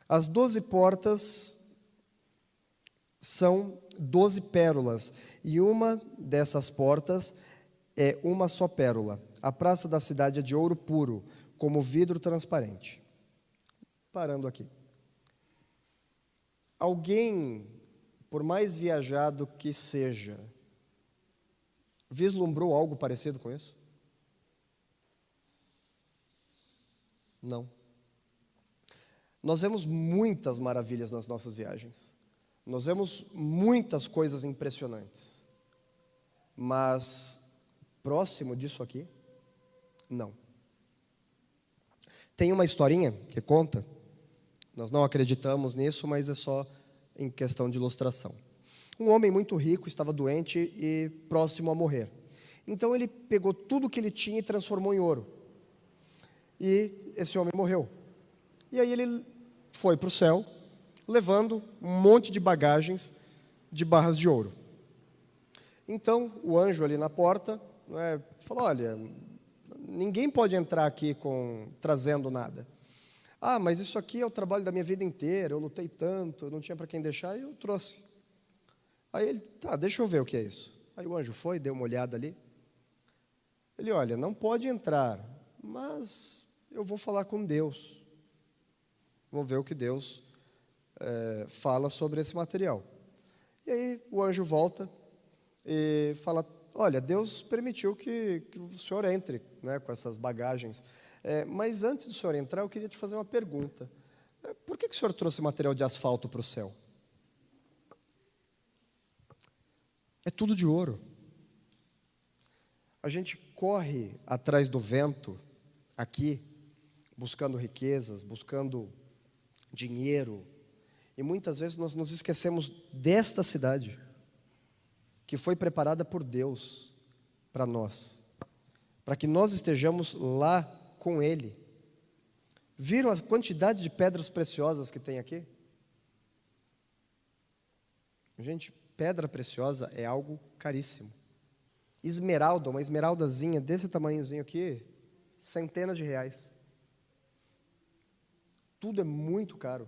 S1: As 12 portas são 12 pérolas, e uma dessas portas é uma só pérola. A praça da cidade é de ouro puro, como vidro transparente. Parando aqui. Alguém, por mais viajado que seja, vislumbrou algo parecido com isso? Não. Nós vemos muitas maravilhas nas nossas viagens. Nós vemos muitas coisas impressionantes. Mas, próximo disso aqui, não. Tem uma historinha que conta, nós não acreditamos nisso, mas é só em questão de ilustração. Um homem muito rico estava doente e próximo a morrer. Então ele pegou tudo que ele tinha e transformou em ouro. E esse homem morreu. E aí ele foi para o céu, levando um monte de bagagens de barras de ouro. Então o anjo ali na porta falou: olha, ninguém pode entrar aqui trazendo nada. Ah, mas isso aqui é o trabalho da minha vida inteira, eu lutei tanto, eu não tinha para quem deixar, e eu trouxe. Aí ele, tá, deixa eu ver o que é isso. Aí o anjo foi, deu uma olhada ali. Ele, olha, não pode entrar, mas eu vou falar com Deus. Vou ver o que Deus fala sobre esse material. E aí o anjo volta e fala, olha, Deus permitiu que o senhor entre, né, com essas bagagens. Mas antes do senhor entrar, eu queria te fazer uma pergunta. Por que o senhor trouxe material de asfalto para o céu? É tudo de ouro. A gente corre atrás do vento aqui, buscando riquezas, buscando dinheiro, e muitas vezes nós nos esquecemos desta cidade, que foi preparada por Deus para nós, para que nós estejamos lá com Ele. Viram a quantidade de pedras preciosas que tem aqui? Gente, pedra preciosa é algo caríssimo. Esmeralda, uma esmeraldazinha desse tamanhozinho aqui, centenas de reais. Tudo é muito caro.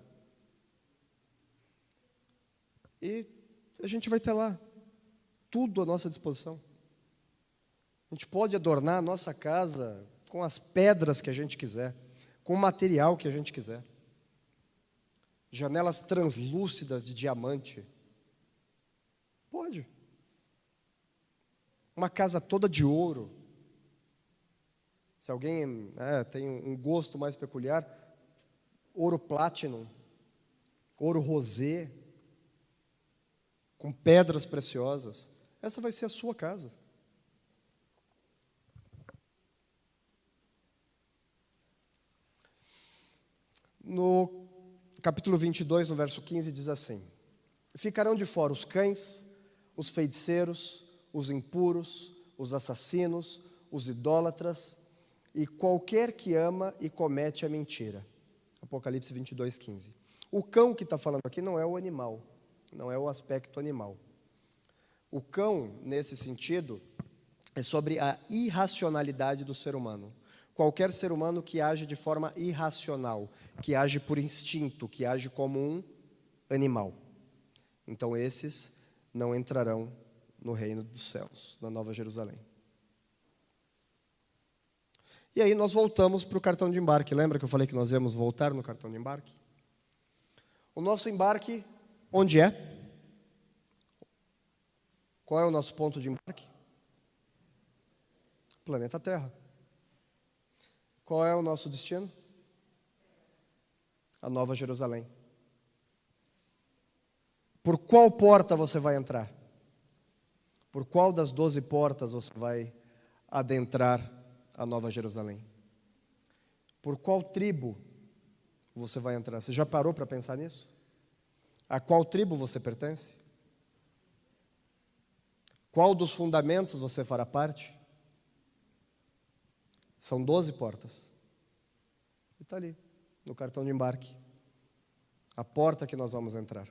S1: E a gente vai ter lá tudo à nossa disposição. A gente pode adornar a nossa casa com as pedras que a gente quiser, com o material que a gente quiser. Janelas translúcidas de diamante. Pode. Uma casa toda de ouro. Se alguém tem um gosto mais peculiar, ouro platinum, ouro rosé, com pedras preciosas. Essa vai ser a sua casa. No capítulo 22, no verso 15, diz assim: ficarão de fora os cães, os feiticeiros, os impuros, os assassinos, os idólatras e qualquer que ama e comete a mentira. Apocalipse 22, 15. O cão que está falando aqui não é o animal, não é o aspecto animal. O cão, nesse sentido, é sobre a irracionalidade do ser humano. Qualquer ser humano que age de forma irracional, que age por instinto, que age como um animal. Então, esses não entrarão no reino dos céus, na Nova Jerusalém. E aí nós voltamos para o cartão de embarque. Lembra que eu falei que nós íamos voltar no cartão de embarque? O nosso embarque, onde é? Qual é o nosso ponto de embarque? Planeta Terra. Qual é o nosso destino? A Nova Jerusalém. Por qual porta você vai entrar? Por qual das 12 portas você vai adentrar a Nova Jerusalém? Por qual tribo você vai entrar? Você já parou para pensar nisso? A qual tribo você pertence? Qual dos fundamentos você fará parte? São 12 portas. E está ali, no cartão de embarque. A porta que nós vamos entrar.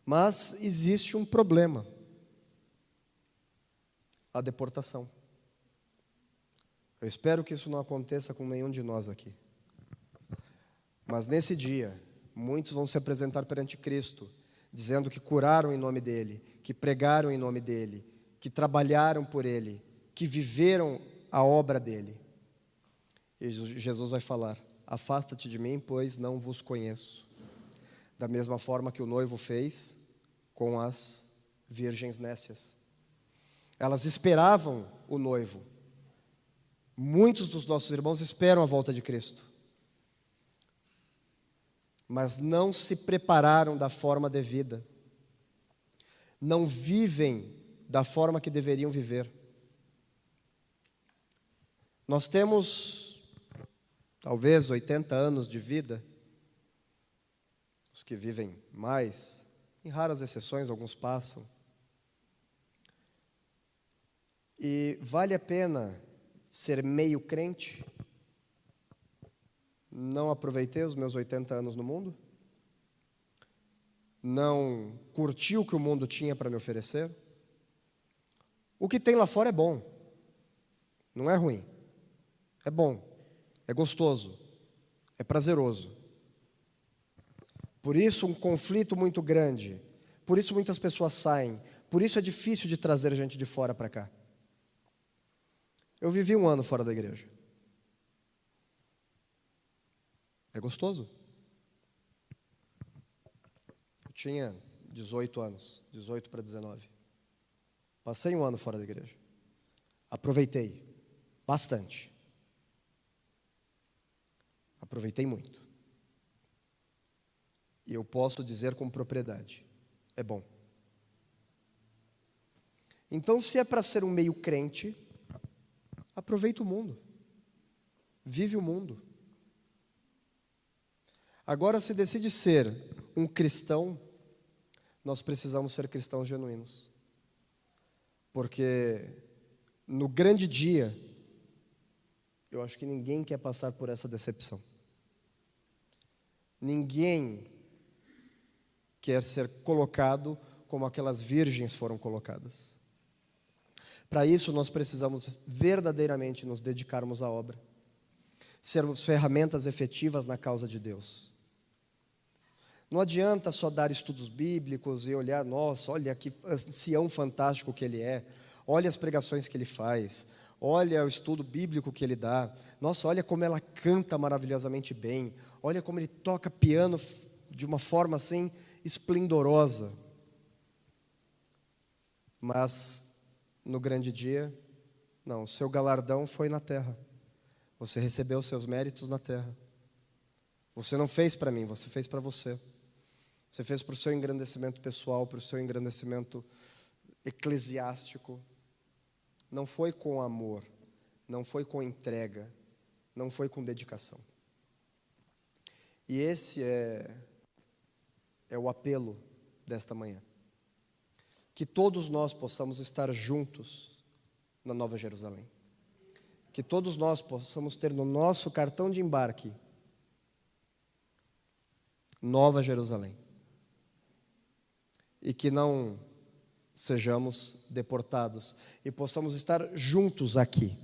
S1: Mas existe um problema. A deportação. Eu espero que isso não aconteça com nenhum de nós aqui. Mas nesse dia, muitos vão se apresentar perante Cristo, dizendo que curaram em nome dEle, que pregaram em nome dEle, que trabalharam por Ele, que viveram a obra dEle. E Jesus vai falar: afasta-te de mim, pois não vos conheço. Da mesma forma que o noivo fez com as virgens nécias. Elas esperavam o noivo. Muitos dos nossos irmãos esperam a volta de Cristo, mas não se prepararam da forma devida, não vivem da forma que deveriam viver. Nós temos, talvez, 80 anos de vida, os que vivem mais, em raras exceções, alguns passam, e vale a pena ser meio crente? Não aproveitei os meus 80 anos no mundo? Não curti o que o mundo tinha para me oferecer? O que tem lá fora é bom. Não é ruim. É bom, é gostoso, é prazeroso. Por isso, um conflito muito grande. Por isso, muitas pessoas saem. Por isso, é difícil de trazer gente de fora para cá. Eu vivi 1 ano fora da igreja. É gostoso. Eu tinha 18 anos, 18 para 19. Passei 1 ano fora da igreja. Aproveitei bastante. Aproveitei muito. E eu posso dizer com propriedade, é bom. Então, se é para ser um meio crente, aproveita o mundo. Vive o mundo. Agora, se decide ser um cristão, nós precisamos ser cristãos genuínos. Porque no grande dia, eu acho que ninguém quer passar por essa decepção. Ninguém quer ser colocado como aquelas virgens foram colocadas. Para isso, nós precisamos verdadeiramente nos dedicarmos à obra, sermos ferramentas efetivas na causa de Deus. Não adianta só dar estudos bíblicos e olhar, nossa, olha que ancião fantástico que ele é, olha as pregações que ele faz, olha o estudo bíblico que ele dá, nossa, olha como ela canta maravilhosamente bem, olha como ele toca piano de uma forma assim esplendorosa. Mas no grande dia, não, o seu galardão foi na terra. Você recebeu os seus méritos na terra. Você não fez para mim, você fez para você. Você fez para o seu engrandecimento pessoal, para o seu engrandecimento eclesiástico. Não foi com amor, não foi com entrega, não foi com dedicação. E esse é o apelo desta manhã. Que todos nós possamos estar juntos na Nova Jerusalém. Que todos nós possamos ter no nosso cartão de embarque Nova Jerusalém. E que não sejamos deportados e possamos estar juntos aqui.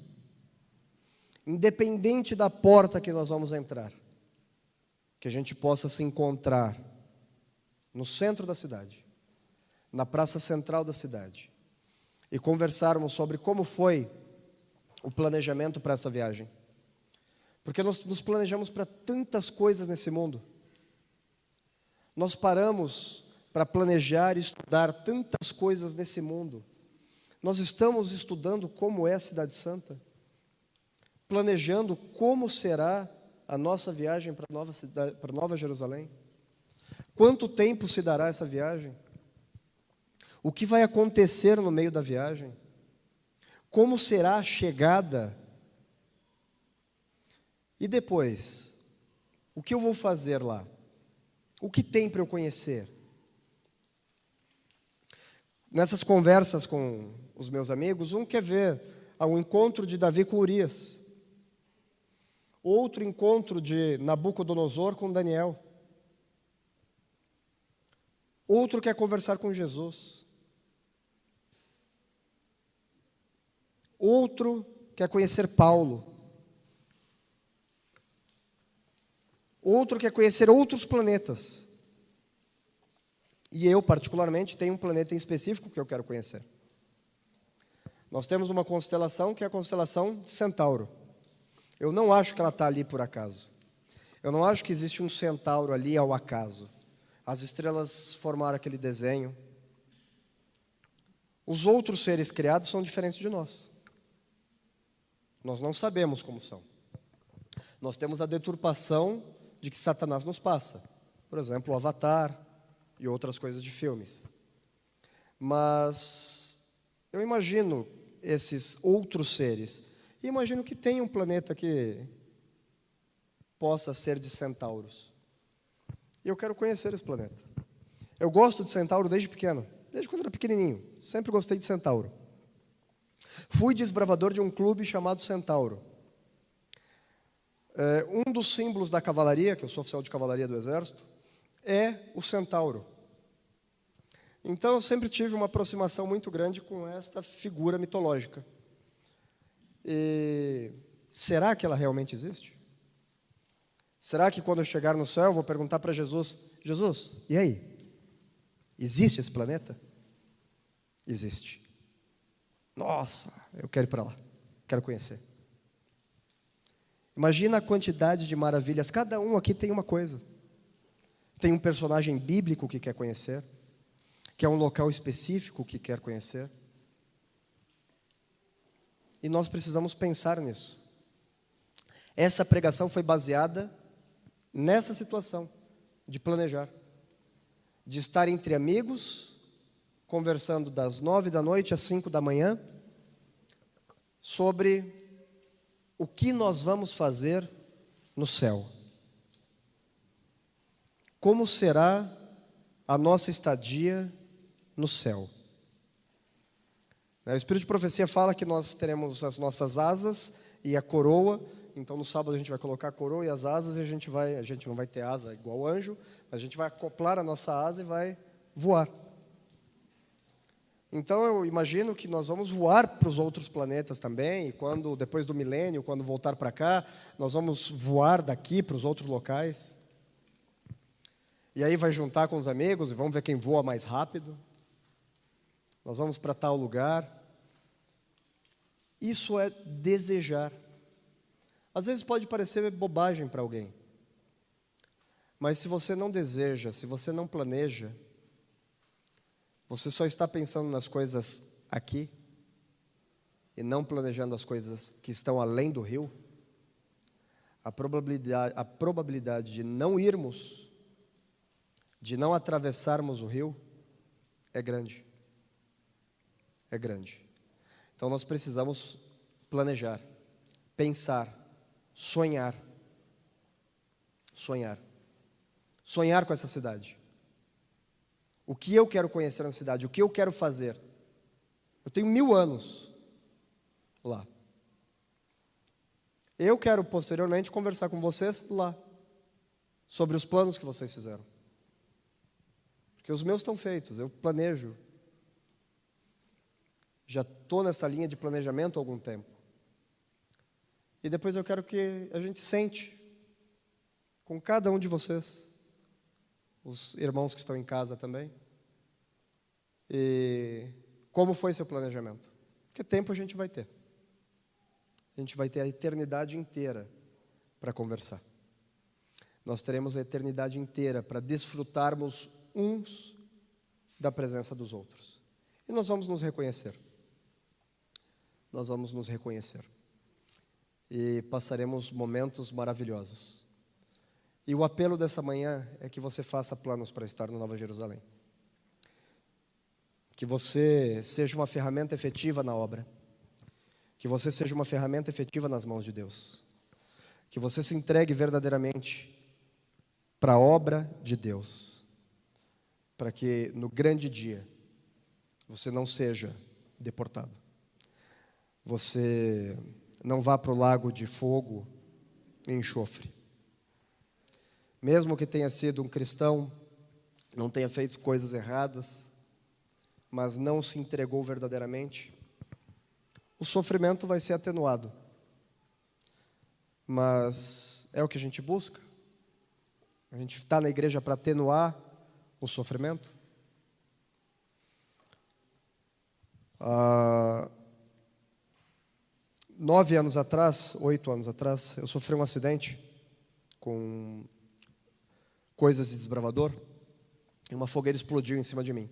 S1: Independente da porta que nós vamos entrar, que a gente possa se encontrar no centro da cidade, na praça central da cidade, e conversarmos sobre como foi o planejamento para essa viagem. Porque nós nos planejamos para tantas coisas nesse mundo. Nós paramos para planejar e estudar tantas coisas nesse mundo. Nós estamos estudando como é a Cidade Santa, planejando como será a nossa viagem para Nova Jerusalém. Quanto tempo se dará essa viagem? O que vai acontecer no meio da viagem? Como será a chegada? E depois, o que eu vou fazer lá? O que tem para eu conhecer? Nessas conversas com os meus amigos, um quer ver o encontro de Davi com Urias, outro encontro de Nabucodonosor com Daniel, outro quer conversar com Jesus, outro quer conhecer Paulo, outro quer conhecer outros planetas. E eu, particularmente, tenho um planeta em específico que eu quero conhecer. Nós temos uma constelação que é a constelação Centauro. Eu não acho que ela está ali por acaso. Eu não acho que existe um centauro ali ao acaso. As estrelas formaram aquele desenho. Os outros seres criados são diferentes de nós. Nós não sabemos como são. Nós temos a deturpação de que Satanás nos passa. Por exemplo, o Avatar e outras coisas de filmes. Mas eu imagino esses outros seres. E imagino que tem um planeta que possa ser de centauros. E eu quero conhecer esse planeta. Eu gosto de centauro desde pequeno. Desde quando era pequenininho. Sempre gostei de centauro. Fui desbravador de um clube chamado Centauro. Um dos símbolos da cavalaria, que eu sou oficial de cavalaria do Exército, é o centauro. Então, eu sempre tive uma aproximação muito grande com esta figura mitológica. E será que ela realmente existe? Será que quando eu chegar no céu eu vou perguntar para Jesus: Jesus, e aí? Existe esse planeta? Existe. Nossa, eu quero ir para lá, quero conhecer. Imagina a quantidade de maravilhas, cada um aqui tem uma coisa. Tem um personagem bíblico que quer conhecer, que é um local específico que quer conhecer. E nós precisamos pensar nisso. Essa pregação foi baseada nessa situação de planejar, de estar entre amigos, conversando das 9 da noite às 5 da manhã, sobre o que nós vamos fazer no céu. Como será a nossa estadia no céu? O Espírito de Profecia fala que nós teremos as nossas asas e a coroa. Então no sábado a gente vai colocar a coroa e as asas, e a gente não vai ter asa igual anjo, mas a gente vai acoplar a nossa asa e vai voar. Então eu imagino que nós vamos voar para os outros planetas também, e depois do milênio, quando voltar para cá, nós vamos voar daqui para os outros locais. E aí vai juntar com os amigos e vamos ver quem voa mais rápido. Nós vamos para tal lugar. Isso é desejar. Às vezes pode parecer bobagem para alguém, mas se você não deseja, se você não planeja, você só está pensando nas coisas aqui e não planejando as coisas que estão além do rio, a probabilidade de não irmos, de não atravessarmos o rio, é grande. É grande. Então nós precisamos planejar, pensar, sonhar. Sonhar. Sonhar com essa cidade. O que eu quero conhecer na cidade? O que eu quero fazer? Eu tenho 1000 anos lá. Eu quero posteriormente conversar com vocês lá, sobre os planos que vocês fizeram. Porque os meus estão feitos, eu planejo. Já estou nessa linha de planejamento há algum tempo. E depois eu quero que a gente sente com cada um de vocês, os irmãos que estão em casa também, e como foi seu planejamento. Porque tempo a gente vai ter. A gente vai ter a eternidade inteira para conversar. Nós teremos a eternidade inteira para desfrutarmos uns da presença dos outros. E nós vamos nos reconhecer. Nós vamos nos reconhecer. E passaremos momentos maravilhosos. E o apelo dessa manhã é que você faça planos para estar no Nova Jerusalém. Que você seja uma ferramenta efetiva na obra. Que você seja uma ferramenta efetiva nas mãos de Deus. Que você se entregue verdadeiramente para a obra de Deus. Para que no grande dia você não seja deportado. Você não vá para o lago de fogo e enxofre. Mesmo que tenha sido um cristão, não tenha feito coisas erradas, mas não se entregou verdadeiramente, o sofrimento vai ser atenuado. Mas é o que a gente busca? A gente está na igreja para atenuar o sofrimento? 9 anos atrás, 8 anos atrás, eu sofri um acidente com coisas de desbravador, e uma fogueira explodiu em cima de mim.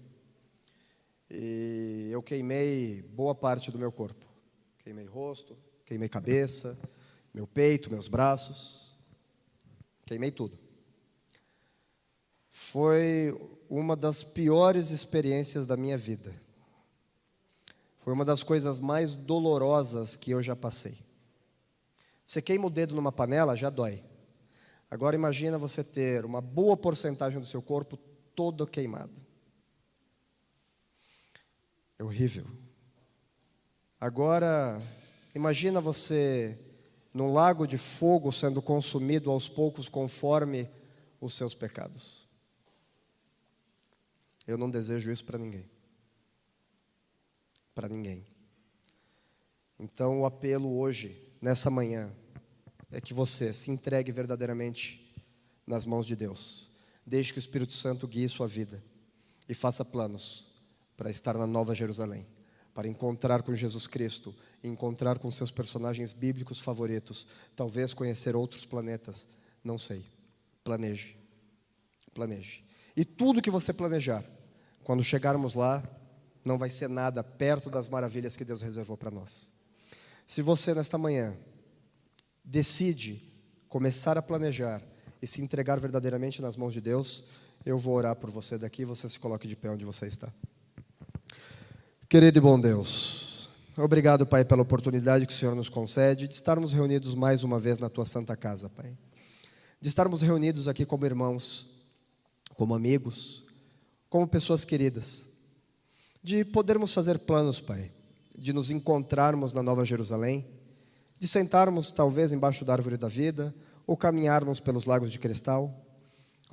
S1: E eu queimei boa parte do meu corpo. Queimei rosto, queimei cabeça, meu peito, meus braços. Queimei tudo. Foi uma das piores experiências da minha vida. Foi uma das coisas mais dolorosas que eu já passei. Você queima o dedo numa panela, já dói. Agora imagina você ter uma boa porcentagem do seu corpo todo queimado. É horrível. Agora, imagina você num lago de fogo sendo consumido aos poucos conforme os seus pecados. Eu não desejo isso para ninguém. Para ninguém. Então, o apelo hoje, nessa manhã, é que você se entregue verdadeiramente nas mãos de Deus. Deixe que o Espírito Santo guie sua vida e faça planos para estar na Nova Jerusalém, para encontrar com Jesus Cristo, encontrar com seus personagens bíblicos favoritos, talvez conhecer outros planetas, não sei. Planeje. Planeje. E tudo que você planejar, quando chegarmos lá, não vai ser nada perto das maravilhas que Deus reservou para nós. Se você, nesta manhã, decide começar a planejar e se entregar verdadeiramente nas mãos de Deus, eu vou orar por você daqui, você se coloque de pé onde você está. Querido e bom Deus, obrigado, Pai, pela oportunidade que o Senhor nos concede de estarmos reunidos mais uma vez na Tua Santa Casa, Pai. De estarmos reunidos aqui como irmãos, como amigos, como pessoas queridas. De podermos fazer planos, Pai, de nos encontrarmos na Nova Jerusalém, de sentarmos talvez embaixo da árvore da vida, ou caminharmos pelos lagos de cristal,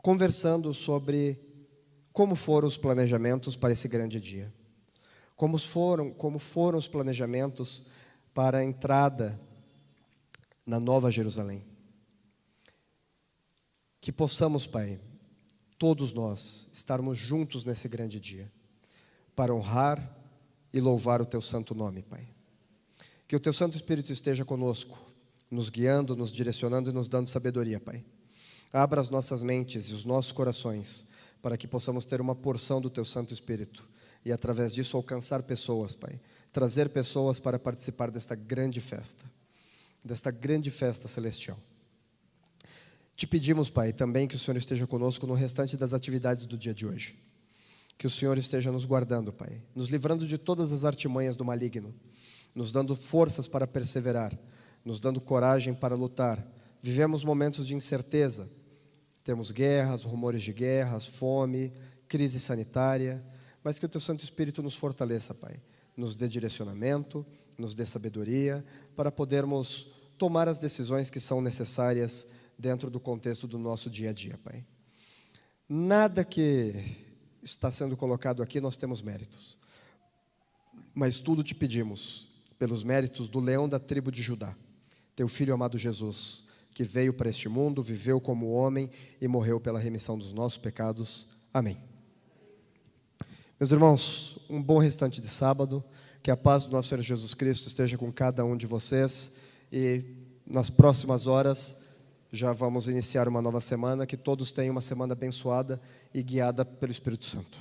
S1: conversando sobre como foram os planejamentos para esse grande dia. Como foram os planejamentos para a entrada na Nova Jerusalém. Que possamos, Pai, todos nós estarmos juntos nesse grande dia, para honrar e louvar o Teu santo nome, Pai. Que o Teu Santo Espírito esteja conosco, nos guiando, nos direcionando e nos dando sabedoria, Pai. Abra as nossas mentes e os nossos corações, para que possamos ter uma porção do Teu Santo Espírito, e através disso alcançar pessoas, Pai. Trazer pessoas para participar desta grande festa celestial. Te pedimos, Pai, também que o Senhor esteja conosco no restante das atividades do dia de hoje. Que o Senhor esteja nos guardando, Pai, nos livrando de todas as artimanhas do maligno, nos dando forças para perseverar, nos dando coragem para lutar. Vivemos momentos de incerteza, temos guerras, rumores de guerras, fome, crise sanitária, mas que o Teu Santo Espírito nos fortaleça, Pai, nos dê direcionamento, nos dê sabedoria, para podermos tomar as decisões que são necessárias dentro do contexto do nosso dia a dia, Pai. Nada que está sendo colocado aqui nós temos méritos, mas tudo te pedimos pelos méritos do leão da tribo de Judá, Teu Filho amado Jesus, que veio para este mundo, viveu como homem e morreu pela remissão dos nossos pecados. Amém. Meus irmãos, um bom restante de sábado, que a paz do nosso Senhor Jesus Cristo esteja com cada um de vocês, e nas próximas horas já vamos iniciar uma nova semana, que todos tenham uma semana abençoada e guiada pelo Espírito Santo.